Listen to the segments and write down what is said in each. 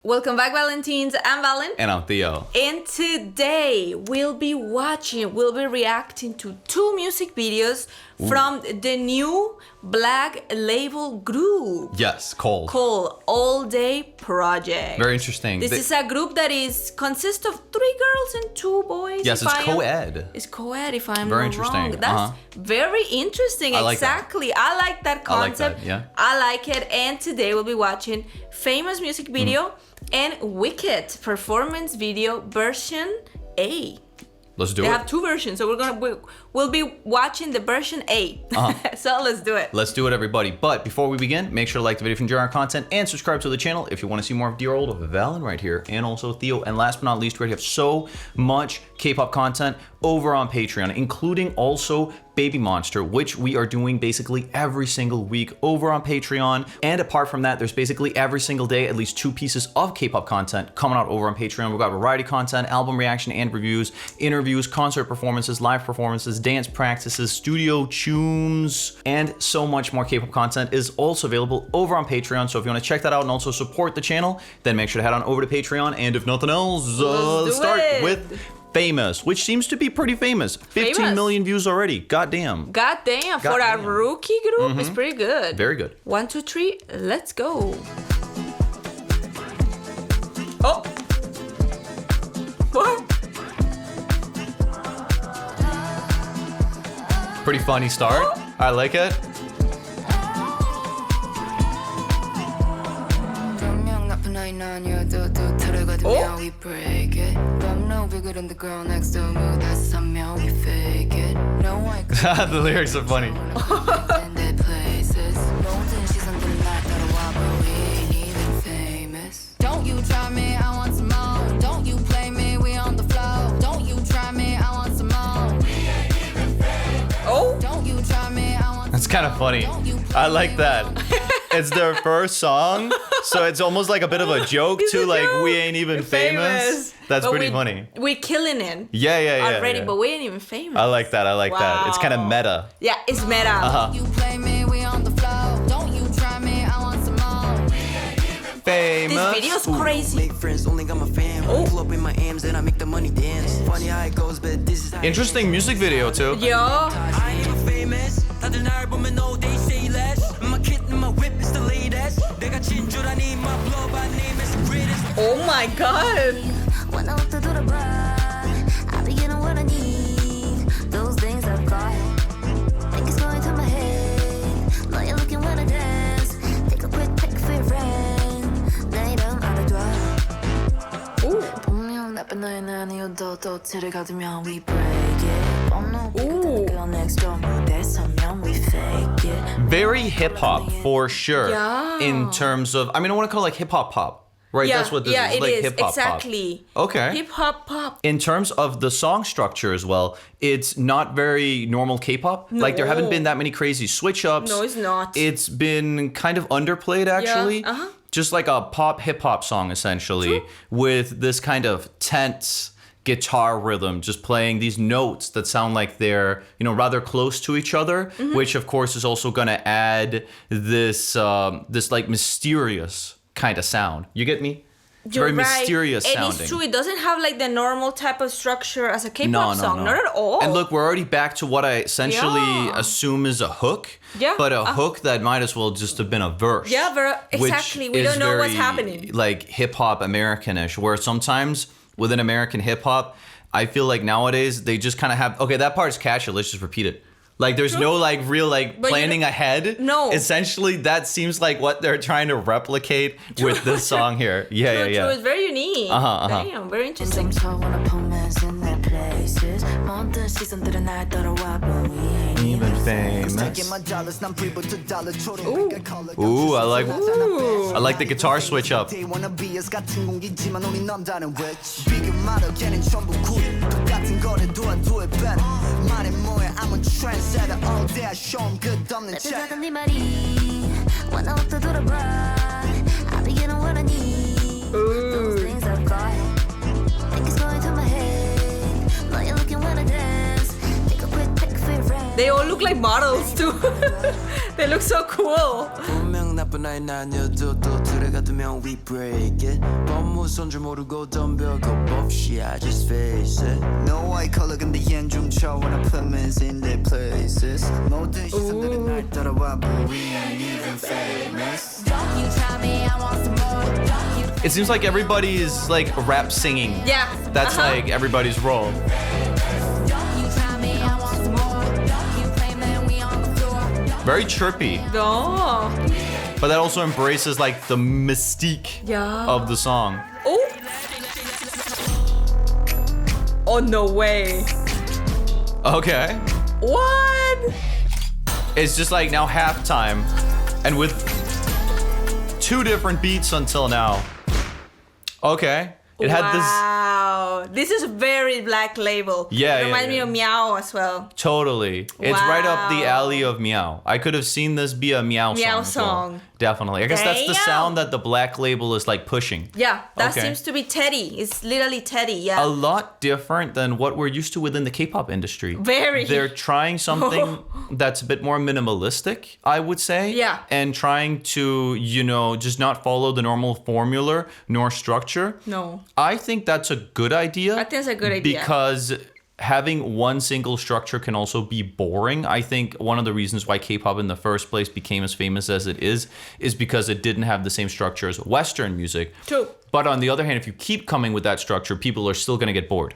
Welcome back, Valentines. I'm Valen. And I'm Theo. And today we'll be reacting to two music videos from the new Black label group. Yes, called ALLDAY Project. Very interesting. This is a group that consists of 3 girls and 2 boys. Yes, it's co-ed. It's co-ed, if I'm very not interesting. wrong. That's very interesting. I like exactly. That. I like that concept. I like that, yeah. I like it. And today we'll be watching famous music video and Wicked performance video version A. Let's do it. They have 2 versions, so we'll be watching the version A. So let's do it. Let's do it, everybody. But before we begin, make sure to like the video if you enjoy our content and subscribe to the channel if you want to see more of dear old Valen right here, and also Theo. And last but not least, we already have so much K-pop content over on Patreon, including also Baby Monster, which we are doing basically every single week over on Patreon. And apart from that, there's basically every single day at least 2 pieces of K-pop content coming out over on Patreon. We've got variety content, album reaction and reviews, interviews, concert performances, live performances, dance practices, studio tunes, and so much more. K-pop content is also available over on Patreon. So if you want to check that out and also support the channel, then make sure to head on over to Patreon. And if nothing else, let's start with Famous, which seems to be pretty famous. 15 million views already. Goddamn. Goddamn. For a rookie group, it's pretty good. Very good. 1, 2, 3, let's go. Oh. What? Pretty funny start. Oh. I like it. Oh. The lyrics are funny. Don't you try me, I want some more. Don't you play me, we on the floor. Don't you try me, I want some more. Oh. Don't you try me, I want. That's kind of funny. I like that. It's their first song, so it's almost like a bit of a joke too, like we ain't even famous. That's but pretty funny. We're killing it. Yeah. Already, yeah. but we ain't even famous. I like that. That. It's kind of meta. Yeah, it's meta. Uh-huh. You play me, we on the floor. Don't you try me, I want some more. Famous. This video's crazy. Make friends, only got my fam. Pull up in my M's, then I make the money dance. Funny how it goes, but this is how. Interesting music video too. Yo. I ain't even famous. 다들 날 보면 no, they say less. My kid and my whip is the latest. 내가 진주라니 my blow by name is the greatest. Oh my god. When I look to the bar, I begin on what I need. Those things I've got, think it's going to my head. Know you're looking when I dance. Take a quick pic for your friend. 내 이름 알아둬. Ooh. 분명 나쁜 너의 아니어도 도치를 가두면 we break it. Ooh. Girl next door 무대 서면 we fake it. Very hip hop for sure. Yeah. In terms of, I mean, I want to call it like hip hop pop. Right, Yeah, that's what this yeah, is. it Like is. hip hop Exactly. pop. Okay. Hip hop pop. In terms of the song structure as well, it's not very normal K-pop. Like there haven't been that many crazy switch ups. No, it's not. It's been kind of underplayed actually. Yeah, Just like a pop hip hop song essentially. True. With this kind of tense guitar rhythm, just playing these notes that sound like they're, rather close to each other, which of course is also gonna add this this like mysterious kind of sound. You get me? It's You're very right. mysterious And sounding. it's true, it doesn't have like the normal type of structure as a K-pop song. Not at all. And look, we're already back to what I essentially Yeah. assume is a hook. Yeah. But a hook that might as well just have been a verse. Yeah, exactly. We don't know what's happening. Like hip hop Americanish, where sometimes within American hip hop, I feel like nowadays they just kind of have, okay, that part's catchy, let's just repeat it. Like there's no like real like But planning ahead. No. Essentially that seems like what they're trying to replicate with this song here. Yeah. True, it's very unique. Damn, very interesting. Even famous. Ooh, I like the guitar switch up. They all look like models too. They look so cool. 나쁜 아이 아니어도 또 들어가두면 we break it 법무선 줄 모르고 덤벼 겁 없이 I just face it No white color 근데 얜 좀 쳐 when I put men in their places 모든 시선들이 날 따라와 but we ain't even famous Don't you try me, I want some more. Don't you It seems like everybody's like rap singing. Yeah. That's like everybody's role. Don't you try me, I want some more. Don't you play me, we on the floor. Very chirpy. No. But that also embraces like the mystique Yeah. of the song. Oh. Oh, no way. Okay. What? It's just like now halftime and with 2 different beats until now. Okay. It had this Wow. This is very Black Label. Yeah, It yeah, reminds me yeah. of Meow as well. totally. It's right up the Wow. alley of Meow. I could have seen this be a Meow song. Meow as well. song. Definitely. I guess that's the Damn. sound that the Black Label is like pushing. Yeah, that Okay. seems to be Teddy. It's literally Teddy, yeah. A lot different than what we're used to within the K-pop industry. Very. They're trying something that's a bit more minimalistic, I would say. Yeah. And trying to, you know, just not follow the normal formula nor structure. No. I think that's a good idea. I think it's a good idea. Because having one single structure can also be boring. I think one of the reasons why K-pop in the first place became as famous as it is because it didn't have the same structure as Western music. True. But on the other hand, if you keep coming with that structure, people are still going to get bored.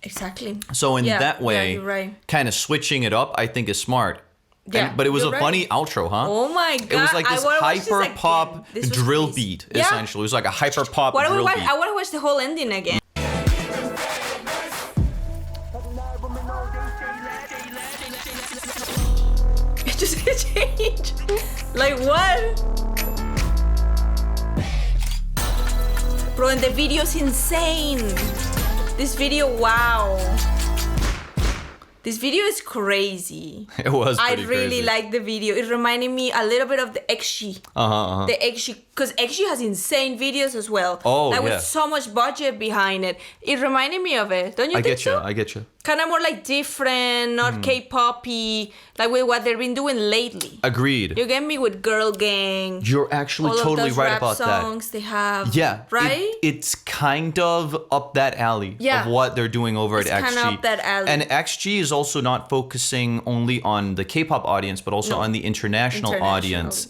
Exactly. So in Yeah, that way, yeah, you're right. kind of switching it up, I think is smart. Yeah, But it was a you're right. funny outro, huh? Oh my god. It was like I this wanna watch this hyper again. pop This was drill crazy. beat, Yeah. essentially. It was like a hyper pop Why don't we drill watch, beat. I want to watch the whole ending again. It just changed. Like what? Bro, and the video's insane. This video, wow. This video is crazy. It was I pretty really crazy. like the video. It reminded me a little bit of the XG. The XG, because XG has insane videos as well. Oh, like yeah. with so much budget behind it. It reminded me of it. Don't you I think get you. so? I get you. Kind of more like different, not K-poppy, like with what they've been doing lately. Agreed. You get me with Girl Gang. You're actually all totally of those right rap about songs they have. Yeah. Right? It's kind of up that alley Yeah. of what they're doing over It's at XG. kinda up that alley. And XG is also not focusing only on the K-pop audience, but also No. on the international International. audience,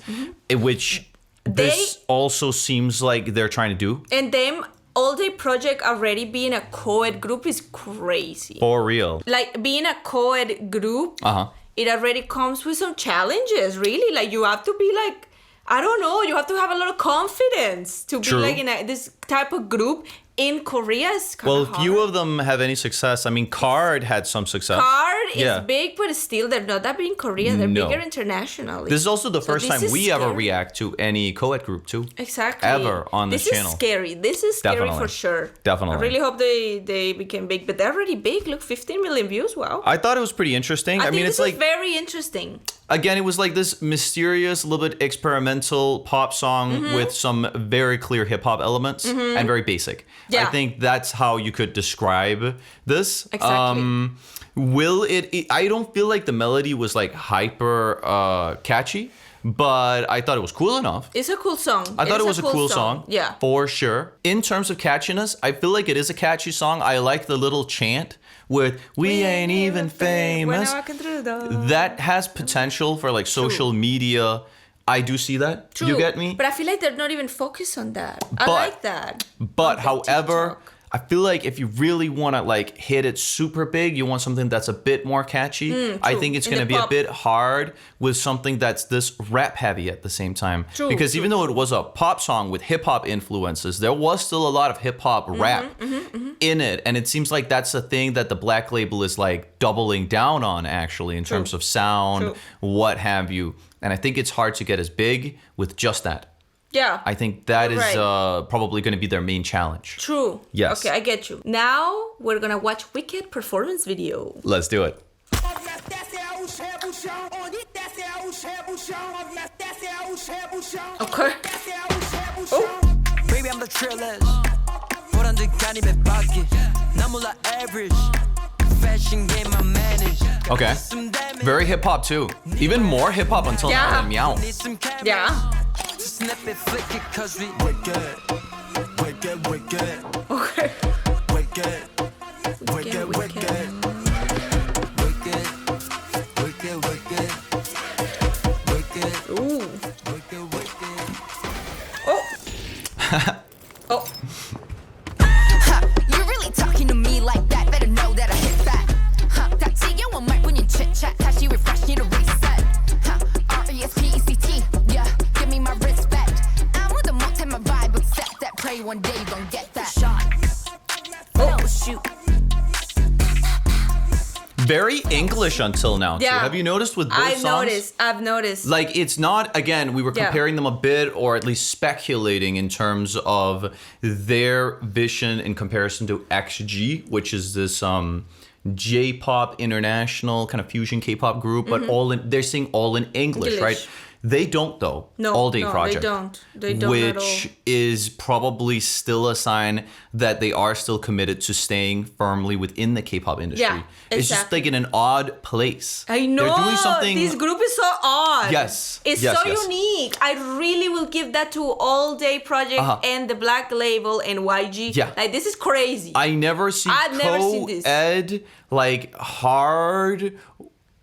which this also seems like they're trying to do. And them, ALLDAY Project already being a co-ed group is crazy. For real. Like being a co-ed group, Uh-huh. it already comes with some challenges, really. Like you have to be like, I don't know, you have to have a lot of confidence to be True. like in this type of group in Korea. Is kind Well, of few of them have any success. I mean, Card had some success. Card Yeah. is big, but still they're not that big in Korea. They're No. bigger internationally. This is also the So first this time is we ever scary. react to any co-ed group too. Exactly. Ever on this channel. This is scary. This is scary Definitely. for sure. Definitely. I really hope they became big, but they're already big. Look, 15 million views. Wow. I thought it was pretty interesting. I think mean, this it's is like, very interesting. again, it was like this mysterious, a little bit experimental pop song Mm-hmm. with some very clear hip hop elements and very basic. Yeah. I think that's how you could describe this. Exactly. Will it? I don't feel like the melody was like hyper catchy, but I thought it was cool enough. It's a cool song. I thought it was a cool song. Yeah. For sure. In terms of catchiness, I feel like it is a catchy song. I like the little chant with "We ain't even famous." When I walk through the door. That has potential for like social media. I do see that. True. You get me? But I feel like they're not even focused on that. I But- like that. But On however, TikTok. I feel like if you really want to like hit it super big, you want something that's a bit more catchy. I true. think it's In going to the be a pop. bit hard with something that's this rap heavy at the same time. True, because true, even though it was a pop song with hip hop influences, there was still a lot of hip hop Mm-hmm, rap in it. And it seems like that's the thing that the Black Label is like doubling down on actually in terms of sound, True. what have you. And I think it's hard to get as big with just that. Yeah. I think that is Right. probably going to be their main challenge. True. Yes. Okay, I get you. Now we're gonna watch Wicked performance video. Let's do it. Okay. Baby I'm the trillest 보란 듯 가리면 밖에 나 몰라 average Fashion game I manage Okay. Very hip hop too. Even more hip hop until now Yeah. than Meow. Need some camera Yeah. Just snap it, flick it, cause we wicked. Wicked, wicked. Okay. Wicked. Wicked, wicked. Wicked. Wicked, wicked. Wicked. Ooh. Wicked, wicked. Oh. Oh. You're really talking to me like that. Better know that I hit that. That's it. You want my when you chit chat. 다시 refresh, need a reset. RESPECT. Yeah, give me my respect. 아무도 못해 my vibe except that. Pray one day you gon' get that shot. Oh shoot. Very English until now, too. Yeah. Have you noticed with both songs? I've noticed. Like, it's not, again, we were Yeah. comparing them a bit, or at least speculating in terms of their vision in comparison to XG, which is this J-pop international kind of fusion K-pop group, but they're singing all in English, right? They don't, though. No, All Day no, Project. they don't. They don't which at all. is probably still a sign that they are still committed to staying firmly within the K-pop industry. Yeah, It's just exactly. like in an odd place. I know. They're doing something. This group is so odd. Yes, It's yes, so yes. unique. I really will give that to All Day Project and the Black Label and YG. Yeah. Like, this is crazy. I never see I've never seen this. co-ed, like hard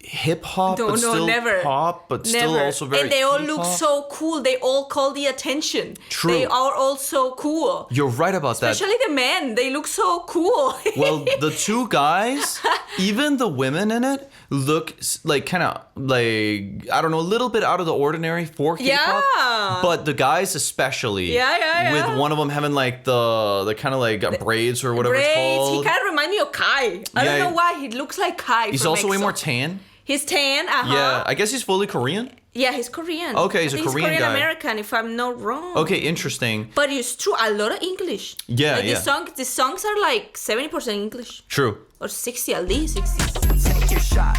hip hop, No, but no, still never. pop, but still Never. also very And they all look K-pop. so cool. They all call the attention. True. They are all so cool. You're right about that. Especially the men. They look so cool. Well, the two guys, even the women in it, look like kind of like, I don't know, a little bit out of the ordinary for K-pop. Yeah. But the guys especially. Yeah. With one of them having like the kind of like braids or whatever it's Braids. called. He kind of reminds me of Kai. I don't Yeah. know why. He looks like Kai. He's from also way EXO. more tan. He's tan. Yeah, I guess he's fully Korean. Yeah, he's Korean. Okay, he's I a think Korean he's guy. Korean-American, if I'm not wrong. Okay, interesting. But it's true, a lot of English. Yeah, like yeah. The songs are like 70% English. True. Or 60, at least 60. Take your shot.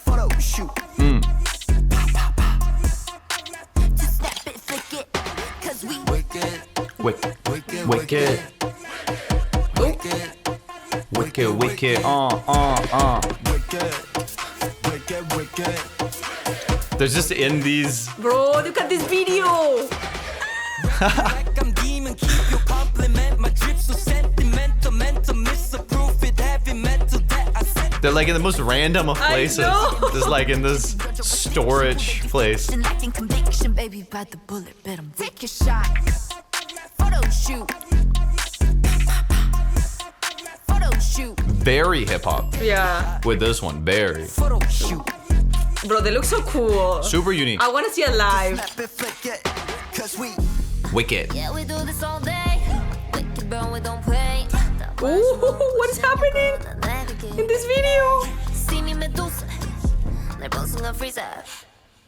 Photo shoot. Just snap it, flick it, cause we Wicked. Wicked. Wicked. Wicked. Wicked. Wicked. Wicked. Wicked. Wicked. Wicked. There's just in these. Bro, look at this video. Like I'm demon, keep your compliment. My drip so sentimental, mental misapprove it, heavy mental that I said. They're like in the most random of places. know. Just like in this storage place. lacking conviction, baby, by the bullet, bet I'm Take your shot. Photo shoot. Photo shoot. Very hip hop Yeah. with this one. Very. Photo shoot. Bro, they look so cool. Super unique. I want to see it live. Snap it, flick it. Cause we Wicked. Yeah, we do this all day. Wicked burn, we don't play. Ooh, what is happening in this video? See me Medusa. 날 벗은 freezer.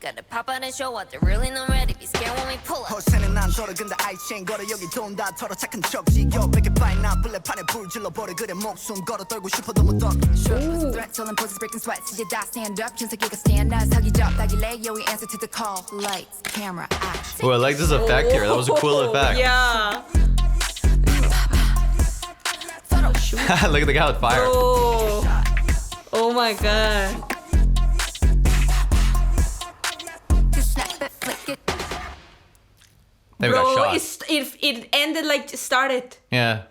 Gotta pop out and show out. They're really not ready. Be scared when we pull up. 허세는 난 덜어 근데 아이체인 걸어 여기 돈 다 털어 착한 척 지겨 베개 파인 나 블랙판에 불 질러버려 그래 목숨 걸어 떨고 싶어 너무 더 Pose a threat, telling poses, breaking sweats. 이제 다 stand up. 전세계가 stand us. 사기적, 따길래, yeah, we answer to the call. Lights, camera, action. Oh, I like this effect here. That was a cool effect. Yeah. Look at the guy with fire. Oh. Oh my god. Just snap it, flick it. They got Bro, shot. it ended like it started. Yeah.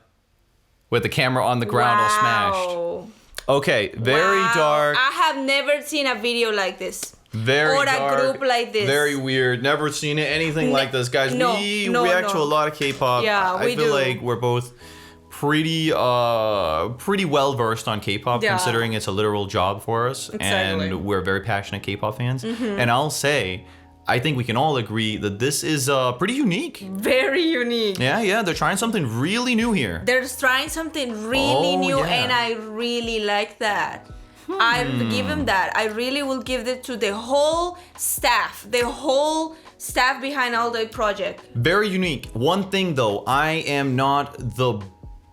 With the camera on the ground all smashed. Wow. Okay, very Wow. dark. I have never seen a video like this. Very or a dark, group like this. Very weird. Never seen it. Anything like this, guys. no, we no, react to no. a lot of K-pop. Yeah, I we feel do. like we're both pretty well versed on K-pop, Yeah. considering it's a literal job for us, Exactly. and we're very passionate K-pop fans. Mm-hmm. And I'll say, I think we can all agree that this is pretty unique. Very unique. Yeah, they're trying something really new here. They're trying something really Oh, new, yeah. and I really like that. I'll give them that. I really will give it to the whole staff behind All Day Project. Very unique. One thing though, I am not the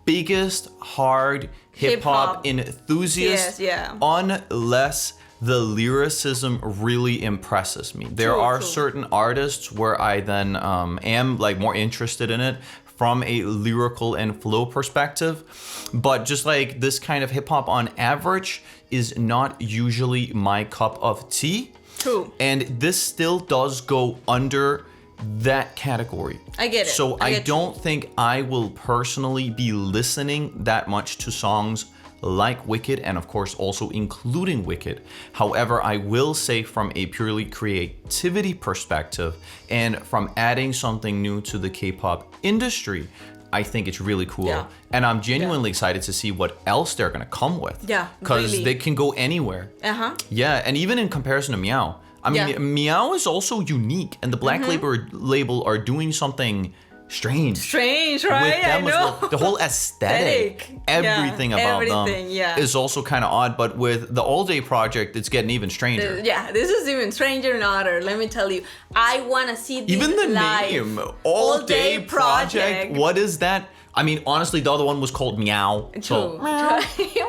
biggest hard hip-hop Hip-hop. enthusiast Yes, yeah. unless the lyricism really impresses me. There True, are true. certain artists where I then am like more interested in it from a lyrical and flow perspective, but just like this kind of hip-hop on average is not usually my cup of tea. True. And this still does go under that category. I get it. So I get you. don't think I will personally be listening that much to songs like Wicked, and of course also including Wicked. However, I will say from a purely creativity perspective and from adding something new to the K-pop industry, I think it's really cool. Yeah. And I'm genuinely excited to see what else they're gonna come with. Yeah, Because really. they can go anywhere. Uh-huh. Yeah, and even in comparison to Meow, I mean, Yeah. Meow is also unique, and the Black label are doing something strange. Strange, With right? them I as know. well. The whole aesthetic, Aesthetic. everything Yeah, about everything, them yeah. is also kind of odd. But with the All Day project, it's getting even stranger. Yeah, this is even stranger and odder. Let me tell you, I want to see this Even the live. name, All Day Project. What is that? I mean, honestly, the other one was called Meow. True.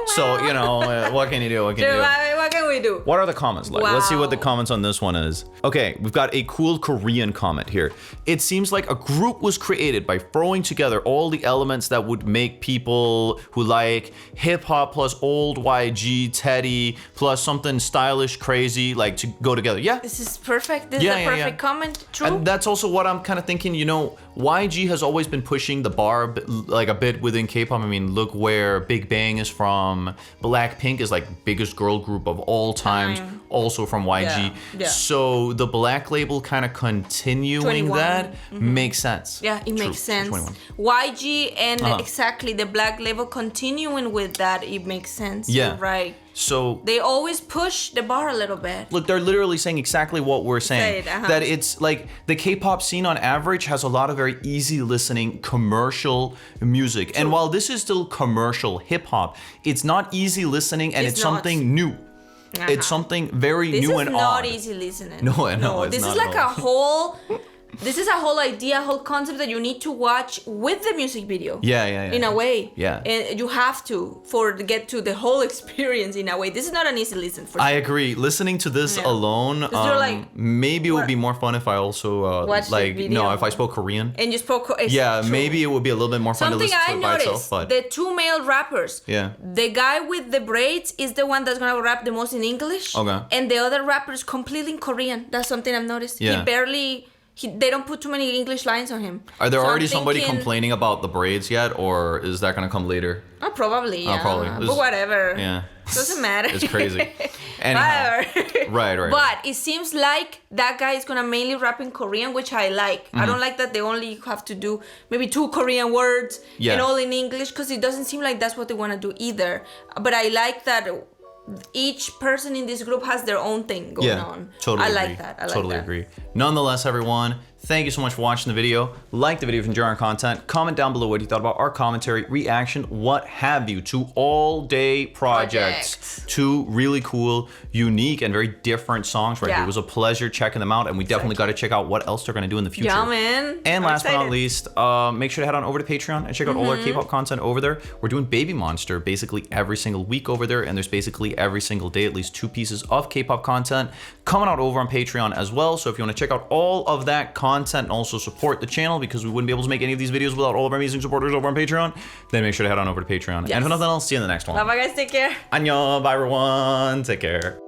So you know, what can you do? What can you do? What can we do? What are the comments like? Let's see what the Wow. comments on this one is. Okay, we've got a cool Korean comment here. It seems like a group was created by throwing together all the elements that would make people who like hip hop plus old YG, Teddy, plus something stylish, crazy, like to go together. Yeah. This is perfect. This Yeah, is a yeah, perfect yeah. comment. True. And that's also what I'm kind of thinking, you know, YG has always been pushing the bar like a bit within K-pop. I mean, look where Big Bang is from. Blackpink is like biggest girl group of all times, also from YG. Yeah, yeah. So the Black label kind of continuing 21. that makes sense. Yeah, it True, makes sense. 21. YG and Uh-huh. exactly the Black label continuing with that, it makes sense. Yeah. You're right. So They always push the bar a little bit. look, they're literally saying exactly what we're saying. Say it, uh-huh. That it's like the K-pop scene on average has a lot of very easy listening commercial music. And while this is still commercial hip hop, it's not easy listening and It's it's not. something new. Uh-huh. It's something very This new is and not odd. easy listening. No, I know, it's this not is like at a all. whole. This is a whole idea, a whole concept that you need to watch with the music video. Yeah, yeah, yeah. In a way. Yeah. And you have to to get to the whole experience in a way. This is not an easy listen for I sure. agree. Listening to this Yeah. alone, you're like, maybe it would what- be more fun if I also Watch the like video. no, if I spoke Korean. And you spoke. It's Yeah, true. maybe it would be a little bit more fun Something to listen I to it by noticed, itself. But the two male rappers. Yeah. The guy with the braids is the one that's gonna rap the most in English. Okay. And the other rapper is completely in Korean. That's something I've noticed. Yeah. He barely. They don't put too many English lines on him. are there So I'm already somebody thinking- complaining about the braids yet, or is that gonna come later? Oh, probably. Yeah. probably. But This- whatever. Yeah. Doesn't matter. It's crazy. Anyhow. Whatever. Right. But it seems like that guy is gonna mainly rap in Korean, which I like. I don't like that they only have to do maybe 2 Korean words Yeah. and all in English, because it doesn't seem like that's what they want to do either. But I like that each person in this group has their own thing going on. Totally I agree. like that. I like totally that. agree. Nonetheless, everyone, thank you so much for watching the video. Like the video if you enjoy our content. Comment down below what you thought about our commentary, reaction, what have you, to All Day Projects. 2 really cool, unique, and very different songs right Yeah. here. It was a pleasure checking them out, and we definitely got to check out what else they're going to do in the future. Yeah, man. And I'm last but not excited. least, make sure to head on over to Patreon and check out all our K-pop content over there. We're doing Baby Monster basically every single week over there, and there's basically every single day at least 2 pieces of K-pop content coming out over on Patreon as well. So if you want to check out all of that content and also support the channel, because we wouldn't be able to make any of these videos without all of our amazing supporters over on Patreon, then make sure to head on over to Patreon. Yes. And if nothing else, see you in the next one. Bye, guys. Take care. Annyeong, bye everyone, take care.